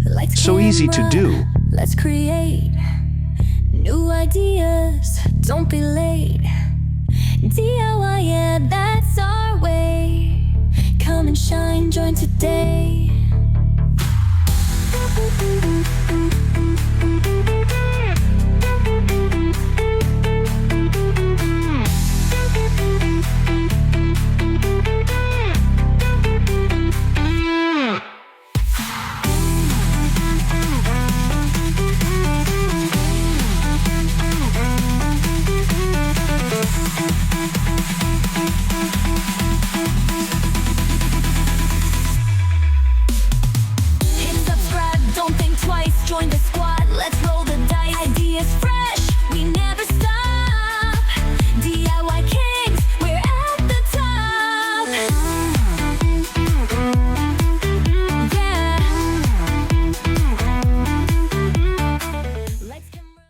Lights, So easy to camera, do. let's create new ideas, don't be late. DIY, yeah, that's our way. Come and shine, join today.